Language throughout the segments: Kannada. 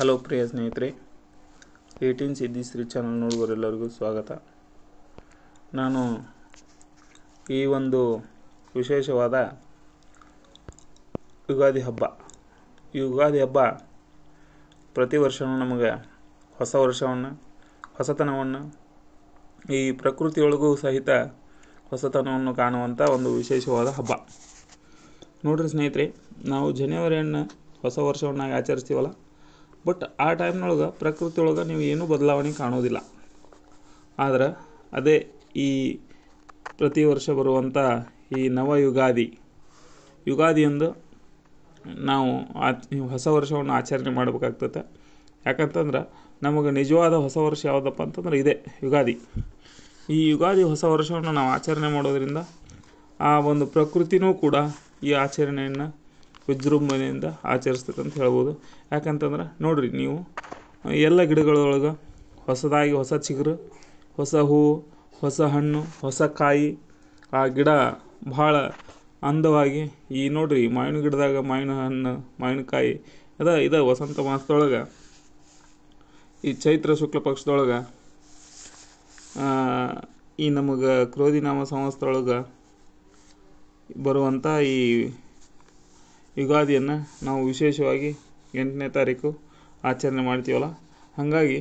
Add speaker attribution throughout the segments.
Speaker 1: ಹಲೋ ಪ್ರಿಯ ಸ್ನೇಹಿತರೆ, 18 ಸಿದ್ಧಿಶ್ರೀ ಚಾನಲ್ ನೋಡುವವರೆಲ್ಲರಿಗೂ ಸ್ವಾಗತ. ನಾನು ಈ ಒಂದು ವಿಶೇಷವಾದ ಯುಗಾದಿ ಹಬ್ಬ ಪ್ರತಿ ವರ್ಷವೂ ನಮಗೆ ಹೊಸ ವರ್ಷವನ್ನು, ಹೊಸತನವನ್ನು, ಈ ಪ್ರಕೃತಿಯೊಳಗೂ ಸಹಿತ ಹೊಸತನವನ್ನು ಕಾಣುವಂಥ ಒಂದು ವಿಶೇಷವಾದ ಹಬ್ಬ. ನೋಡ್ರಿ ಸ್ನೇಹಿತರೆ, ನಾವು ಜನವರಿಯನ್ನು ಹೊಸ ವರ್ಷವನ್ನಾಗಿ ಆಚರಿಸ್ತೀವಲ್ಲ, ಬಟ್ ಆ ಟೈಮ್ನೊಳಗೆ ಪ್ರಕೃತಿಯೊಳಗೆ ನೀವು ಏನೂ ಬದಲಾವಣೆ ಕಾಣೋದಿಲ್ಲ. ಆದ್ರೆ ಅದೇ ಈ ಪ್ರತಿ ವರ್ಷ ಬರುವಂಥ ಈ ನವ ಯುಗಾದಿಯಂದು ನಾವು ಹೊಸ ವರ್ಷವನ್ನು ಆಚರಣೆ ಮಾಡಬೇಕಾಗ್ತದೆ. ಯಾಕಂತಂದ್ರೆ ನಮಗೆ ನಿಜವಾದ ಹೊಸ ವರ್ಷ ಯಾವುದಪ್ಪ ಅಂತಂದ್ರೆ ಇದೇ ಯುಗಾದಿ. ಈ ಯುಗಾದಿ ಹೊಸ ವರ್ಷವನ್ನು ನಾವು ಆಚರಣೆ ಮಾಡೋದರಿಂದ ಆ ಒಂದು ಪ್ರಕೃತಿನೂ ಕೂಡ ಈ ಆಚರಣೆಯನ್ನು ವಿಜೃಂಭಣೆಯಿಂದ ಆಚರಿಸ್ತದೆ ಅಂತ ಹೇಳ್ಬೋದು. ಯಾಕಂತಂದ್ರೆ ನೋಡಿರಿ, ನೀವು ಎಲ್ಲ ಗಿಡಗಳೊಳಗೆ ಹೊಸದಾಗಿ ಹೊಸ ಚಿಗುರು, ಹೊಸ ಹೂವು, ಹೊಸ ಹಣ್ಣು, ಹೊಸ ಕಾಯಿ, ಆ ಗಿಡ ಭಾಳ ಅಂದವಾಗಿ ಈ ನೋಡಿರಿ ಮಾವಿನ ಗಿಡದಾಗ ಮಾವಿನ ಹಣ್ಣು, ಮಾವಿನಕಾಯಿ ಇದು ವಸಂತ ಮಾಸದೊಳಗೆ, ಈ ಚೈತ್ರ ಶುಕ್ಲ ಪಕ್ಷದೊಳಗೆ, ಈ ನಮಗೆ ಕ್ರೋಧಿನಾಮ ಸಂವತ್ಸರದೊಳಗೆ ಬರುವಂಥ ಈ ಯುಗಾದಿಯನ್ನು ನಾವು ವಿಶೇಷವಾಗಿ 8ನೇ ತಾರೀಕು ಆಚರಣೆ ಮಾಡ್ತೀವಲ್ಲ. ಹಾಗಾಗಿ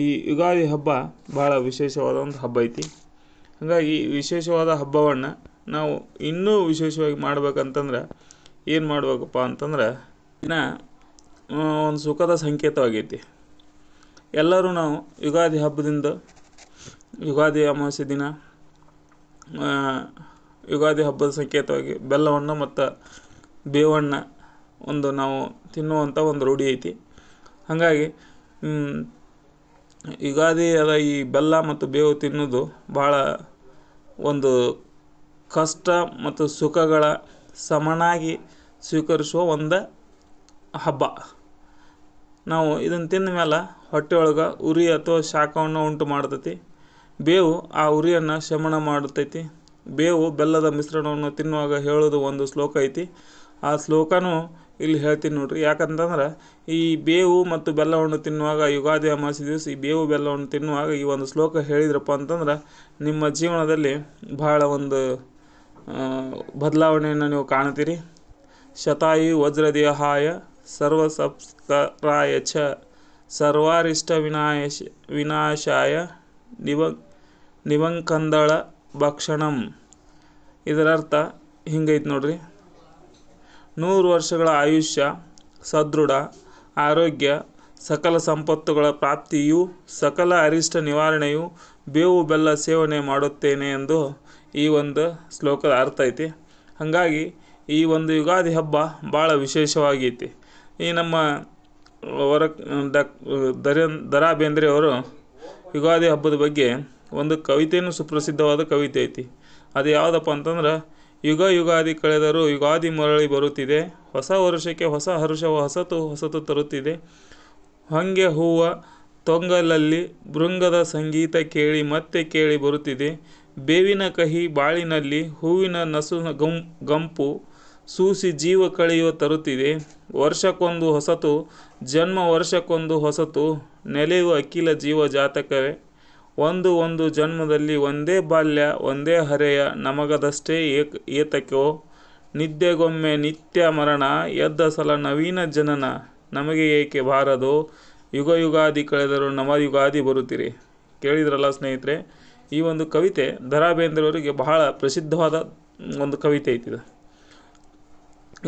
Speaker 1: ಈ ಯುಗಾದಿ ಹಬ್ಬ ಭಾಳ ವಿಶೇಷವಾದ ಒಂದು ಹಬ್ಬ ಐತಿ. ಹಾಗಾಗಿ ಈ ವಿಶೇಷವಾದ ಹಬ್ಬವನ್ನು ನಾವು ಇನ್ನೂ ವಿಶೇಷವಾಗಿ ಮಾಡ್ಬೇಕಂತಂದ್ರೆ ಏನು ಮಾಡ್ಬೇಕಪ್ಪ ಅಂತಂದ್ರೆ, ದಿನ ಒಂದು ಸುಖದ ಸಂಕೇತವಾಗೈತಿ. ಎಲ್ಲರೂ ನಾವು ಯುಗಾದಿ ಹಬ್ಬದಿಂದ, ಯುಗಾದಿ ಅಮಾವಾಸ್ಯೆ ದಿನ ಯುಗಾದಿ ಹಬ್ಬದ ಸಂಕೇತವಾಗಿ ಬೆಲ್ಲವನ್ನು ಮತ್ತು ಬೇವನ್ನು ನಾವು ತಿನ್ನುವಂಥ ಒಂದು ರೂಢಿ ಐತಿ. ಹಾಗಾಗಿ ಯುಗಾದಿ ಈ ಬೆಲ್ಲ ಮತ್ತು ಬೇವು ತಿನ್ನೋದು ಭಾಳ ಒಂದು ಕಷ್ಟ ಮತ್ತು ಸುಖಗಳ ಸಮನಾಗಿ ಸ್ವೀಕರಿಸುವ ಒಂದು ಹಬ್ಬ. ನಾವು ಇದನ್ನು ತಿಂದ ಮೇಲೆ ಹೊಟ್ಟೆಯೊಳಗೆ ಉರಿ ಅಥವಾ ಶಾಖವನ್ನು ಉಂಟು ಮಾಡ್ತೈತಿ. ಬೇವು ಆ ಉರಿಯನ್ನು ಶಮನ ಮಾಡುತ್ತೈತಿ. ಬೇವು ಬೆಲ್ಲದ ಮಿಶ್ರಣವನ್ನು ತಿನ್ನುವಾಗ ಹೇಳೋದು ಒಂದು ಶ್ಲೋಕ ಐತಿ. ಆ ಶ್ಲೋಕನೂ ಇಲ್ಲಿ ಹೇಳ್ತೀನಿ ನೋಡ್ರಿ. ಯಾಕಂತಂದ್ರೆ ಈ ಬೇವು ಮತ್ತು ಬೆಲ್ಲವನ್ನು ತಿನ್ನುವಾಗ, ಯುಗಾದಿ ಅಮಾವಾಸ್ಯೆ ದಿವಸ ಈ ಬೇವು ಬೆಲ್ಲವನ್ನು ತಿನ್ನುವಾಗ ಈ ಒಂದು ಶ್ಲೋಕ ಹೇಳಿದ್ರಪ್ಪ ಅಂತಂದ್ರೆ ನಿಮ್ಮ ಜೀವನದಲ್ಲಿ ಭಾಳ ಒಂದು ಬದಲಾವಣೆಯನ್ನು ನೀವು ಕಾಣ್ತೀರಿ. ಶತಾಯು ವಜ್ರದೇಹಾಯ ಸರ್ವಸಂಸ್ಕಾರಾಯ ಚ ಸರ್ವಾರಿಷ್ಟ ವಿನಾಶಾಯ ನಿವಂಕಂದಳ ಭಕ್ಷಣಂ. ಇದರರ್ಥ ಹಿಂಗೈತೆ ನೋಡ್ರಿ: 100 ವರ್ಷಗಳ ಆಯುಷ್ಯ, ಸದೃಢ ಆರೋಗ್ಯ, ಸಕಲ ಸಂಪತ್ತುಗಳ ಪ್ರಾಪ್ತಿಯು, ಸಕಲ ಅರಿಷ್ಟ ನಿವಾರಣೆಯು ಬೇವು ಬೆಲ್ಲ ಸೇವನೆ ಮಾಡುತ್ತೇನೆ ಎಂದು ಈ ಒಂದು ಶ್ಲೋಕದ ಅರ್ಥ ಐತಿ. ಹಾಗಾಗಿ ಈ ಒಂದು ಯುಗಾದಿ ಹಬ್ಬ ಭಾಳ ವಿಶೇಷವಾಗೈತಿ. ಈ ನಮ್ಮ ದ.ರಾ ಬೇಂದ್ರೆ ಅವರು ಯುಗಾದಿ ಹಬ್ಬದ ಬಗ್ಗೆ ಒಂದು ಕವಿತೆಯನ್ನು, ಸುಪ್ರಸಿದ್ಧವಾದ ಕವಿತೆ ಐತಿ. ಅದು ಯಾವುದಪ್ಪ ಅಂತಂದ್ರೆ, ಯುಗಾದಿ ಕಳೆದರೂ ಯುಗಾದಿ ಮರಳಿ ಬರುತ್ತಿದೆ, ಹೊಸ ವರ್ಷಕ್ಕೆ ಹೊಸ ಹರ್ಷವ ಹೊಸತು ತರುತ್ತಿದೆ. ಹೊಂಗೆ ಹೂವ ತೊಂಗಲಲ್ಲಿ ಭೃಂಗದ ಸಂಗೀತ ಕೇಳಿ ಮತ್ತೆ ಕೇಳಿ ಬರುತ್ತಿದೆ. ಬೇವಿನ ಕಹಿ ಬಾಳಿನಲ್ಲಿ ಹೂವಿನ ನಸು ಗಂಪು ಸೂಸಿ ಜೀವ ಕಳೆಯುವ ತರುತ್ತಿದೆ. ವರ್ಷಕ್ಕೊಂದು ಹೊಸತು ಜನ್ಮ, ವರ್ಷಕ್ಕೊಂದು ಹೊಸತು ನೆಲೆಯುವ ಅಖಿಲ ಜೀವ ಜಾತಕವೇ. ಒಂದು ಜನ್ಮದಲ್ಲಿ ಒಂದೇ ಬಾಲ್ಯ, ಒಂದೇ ಹರೆಯ ನಮಗದಷ್ಟೇ ಏತಕೋ. ನಿದ್ದೆಗೊಮ್ಮೆ ನಿತ್ಯ ಮರಣ, ಎದ್ದ ಸಲ ನವೀನ ಜನನ ನಮಗೆ ಏಕೆ ಬಾರದೋ. ಯುಗಾದಿ ಕಳೆದರೂ ನವ ಯುಗಾದಿ ಬರುತ್ತೀರಿ. ಕೇಳಿದ್ರಲ್ಲ ಸ್ನೇಹಿತರೆ, ಈ ಒಂದು ಕವಿತೆ ದ.ರಾ ಬೇಂದ್ರೆಯವರಿಗೆ ಬಹಳ ಪ್ರಸಿದ್ಧವಾದ ಒಂದು ಕವಿತೆ ಐತಿದೆ.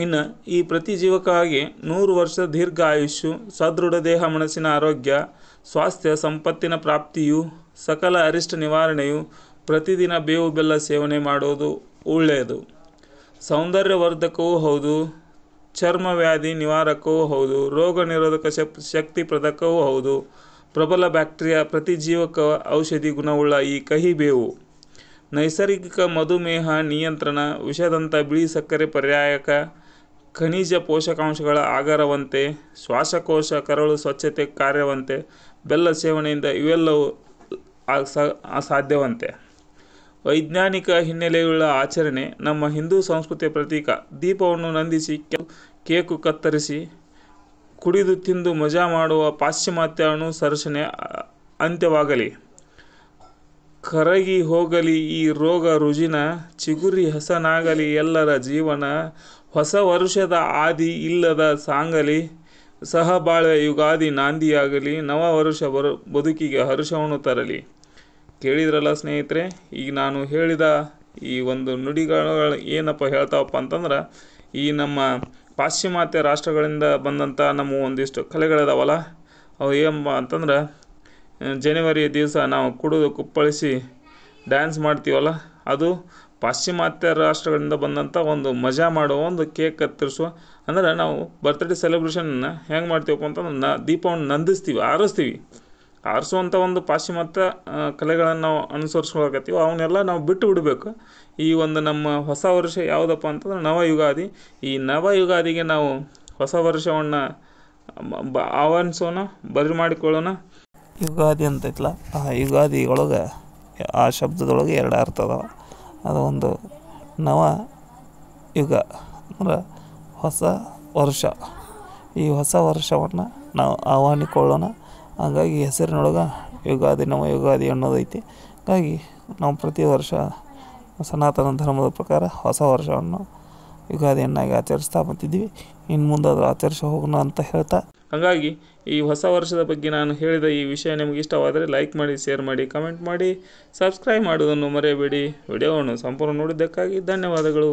Speaker 1: ಇನ್ನು ಈ ಪ್ರತಿ ಜೀವಕ್ಕಾಗಿ 100 ವರ್ಷ ದೀರ್ಘ ಆಯುಷ್ಯು, ಸದೃಢ ದೇಹ ಮನಸ್ಸಿನ ಆರೋಗ್ಯ, ಸ್ವಾಸ್ಥ್ಯ ಸಂಪತ್ತಿನ ಪ್ರಾಪ್ತಿಯು, ಸಕಲ ಅರಿಷ್ಟ ನಿವಾರಣೆಯು, ಪ್ರತಿದಿನ ಬೇವು ಬೆಲ್ಲ ಸೇವನೆ ಮಾಡೋದು ಒಳ್ಳೆಯದು. ಸೌಂದರ್ಯವರ್ಧಕವೂ ಹೌದು, ಚರ್ಮ ವ್ಯಾಧಿ ನಿವಾರಕವೂ ಹೌದು, ರೋಗ ನಿರೋಧಕ ಶಕ್ತಿ ಪ್ರದಕವೂ ಹೌದು. ಪ್ರಬಲ ಬ್ಯಾಕ್ಟೀರಿಯಾ ಪ್ರತಿ ಜೀವಕ ಔಷಧಿ ಗುಣವುಳ್ಳ ಈ ಕಹಿ ಬೇವು ನೈಸರ್ಗಿಕ ಮಧುಮೇಹ ನಿಯಂತ್ರಣ, ವಿಷದಂಥ ಬಿಳಿ ಸಕ್ಕರೆ ಪರ್ಯಾಯಕ, ಖನಿಜ ಪೋಷಕಾಂಶಗಳ ಆಗರವಂತೆ, ಶ್ವಾಸಕೋಶ ಕರಳು ಸ್ವಚ್ಛತೆ ಕಾರ್ಯವಂತೆ. ಬೆಲ್ಲ ಸೇವನೆಯಿಂದ ಇವೆಲ್ಲವೂ ಸಾಧ್ಯವಂತೆ. ವೈಜ್ಞಾನಿಕ ಹಿನ್ನೆಲೆಯುಳ್ಳ ಆಚರಣೆ ನಮ್ಮ ಹಿಂದೂ ಸಂಸ್ಕೃತಿಯ ಪ್ರತೀಕ. ದೀಪವನ್ನು ನಂದಿಸಿ, ಕೇಕು ಕತ್ತರಿಸಿ, ಕುಡಿದು ತಿಂದು ಮಜಾ ಮಾಡುವ ಪಾಶ್ಚಿಮಾತ್ಯ ಅನುಸರಣೆ ಅಂತ್ಯವಾಗಲಿ. ಕರಗಿ ಹೋಗಲಿ ಈ ರೋಗ ರುಜಿನ, ಚಿಗುರಿ ಹಸನಾಗಲಿ ಎಲ್ಲರ ಜೀವನ. ಹೊಸ ವರುಷದ ಆದಿ ಇಲ್ಲದ ಸಾಂಗಲಿ, ಸಹಬಾಳ್ವೆ ಯುಗಾದಿ ನಾಂದಿಯಾಗಲಿ. ನವ ವರುಷ ಬದುಕಿಗೆ ಹರ್ಷವನ್ನು ತರಲಿ. ಕೇಳಿದ್ರಲ್ಲ ಸ್ನೇಹಿತರೆ, ಈಗ ನಾನು ಹೇಳಿದ ಈ ಒಂದು ನುಡಿಗಳು ಏನಪ್ಪ ಹೇಳ್ತಾವಪ್ಪ ಅಂತಂದ್ರೆ, ಈ ನಮ್ಮ ಪಾಶ್ಚಿಮಾತ್ಯ ರಾಷ್ಟ್ರಗಳಿಂದ ಬಂದಂಥ ನಮ್ಮ ಒಂದಿಷ್ಟು ಕಲೆಗಳಿದಾವಲ್ಲ, ಅವು ಏನಪ್ಪ ಅಂತಂದ್ರೆ, ಜನವರಿ ದಿವಸ ನಾವು ಕುಡಿದು ಕುಪ್ಪಳಿಸಿ ಡ್ಯಾನ್ಸ್ ಮಾಡ್ತೀವಲ್ಲ, ಅದು ಪಾಶ್ಚಿಮಾತ್ಯ ರಾಷ್ಟ್ರಗಳಿಂದ ಬಂದಂಥ ಒಂದು ಮಜಾ ಮಾಡುವ ಒಂದು ಕೇಕ್ ಕತ್ತರಿಸುವ, ಅಂದ್ರೆ ನಾವು ಬರ್ತ್ಡೇ ಸೆಲೆಬ್ರೇಷನ್ನ ಹೆಂಗೆ ಮಾಡ್ತೀವಪ್ಪ ಅಂತಂದ್ರೆ ದೀಪವನ್ನು ನಂದಿಸ್ತೀವಿ, ಆರಿಸುವಂಥ ಒಂದು ಪಾಶ್ಚಿಮಾತ್ಯ ಕಲೆಗಳನ್ನು ನಾವು ಅನುಸರಿಸ್ಕೊಳಕತ್ತೀವಿ. ಅವನ್ನೆಲ್ಲ ನಾವು ಬಿಟ್ಟು ಬಿಡಬೇಕು. ಈ ಒಂದು ನಮ್ಮ ಹೊಸ ವರ್ಷ ಯಾವುದಪ್ಪ ಅಂತಂದ್ರೆ ನವ ಯುಗಾದಿ. ಈ ನವ ಯುಗಾದಿಗೆ ನಾವು ಹೊಸ ವರ್ಷವನ್ನು ಆಹ್ವಾನಿಸೋಣ, ಬರಮಾಡಿಕೊಳ್ಳೋಣ.
Speaker 2: ಯುಗಾದಿ ಅಂತೈತಲ್ಲ, ಆ ಯುಗಾದಿ ಒಳಗೆ ಆ ಶಬ್ದದೊಳಗೆ 2 ಅರ್ಥ ಅದಾವ. ಅದು ಒಂದು ನವ ಯುಗ ಅಂದ್ರೆ ಹೊಸ ವರ್ಷ. ಈ ಹೊಸ ವರ್ಷವನ್ನು ನಾವು ಆಹ್ವಾನಿಕೊಳ್ಳೋಣ. ಹಾಗಾಗಿ ಹೆಸರಿನೊಳಗೆ ಯುಗಾದಿ, ನವ ಯುಗಾದಿ ಅನ್ನೋದೈತಿ. ಹಾಗಾಗಿ ನಾವು ಪ್ರತಿ ವರ್ಷ ಸನಾತನ ಧರ್ಮದ ಪ್ರಕಾರ ಹೊಸ ವರ್ಷವನ್ನು ಯುಗಾದಿಯನ್ನಾಗಿ ಆಚರಿಸ್ತಾ ಬಂತಿದ್ದೀವಿ. ಇನ್ನು ಮುಂದೆ ಅದರ ಆಚರಿಸಿ ಹೋಗೋಣ ಅಂತ ಹೇಳ್ತಾ,
Speaker 1: ಹಾಗಾಗಿ ಈ ಹೊಸ ವರ್ಷದ ಬಗ್ಗೆ ನಾನು ಹೇಳಿದ ಈ ವಿಷಯ ನಿಮಗೆ ಇಷ್ಟವಾದರೆ ಲೈಕ್ ಮಾಡಿ, ಶೇರ್ ಮಾಡಿ, ಕಮೆಂಟ್ ಮಾಡಿ, ಸಬ್ಸ್ಕ್ರೈಬ್ ಮಾಡುವುದನ್ನು ಮರೆಯಬೇಡಿ. ವಿಡಿಯೋವನ್ನು ಸಂಪೂರ್ಣ ನೋಡಿದ್ದಕ್ಕಾಗಿ ಧನ್ಯವಾದಗಳು.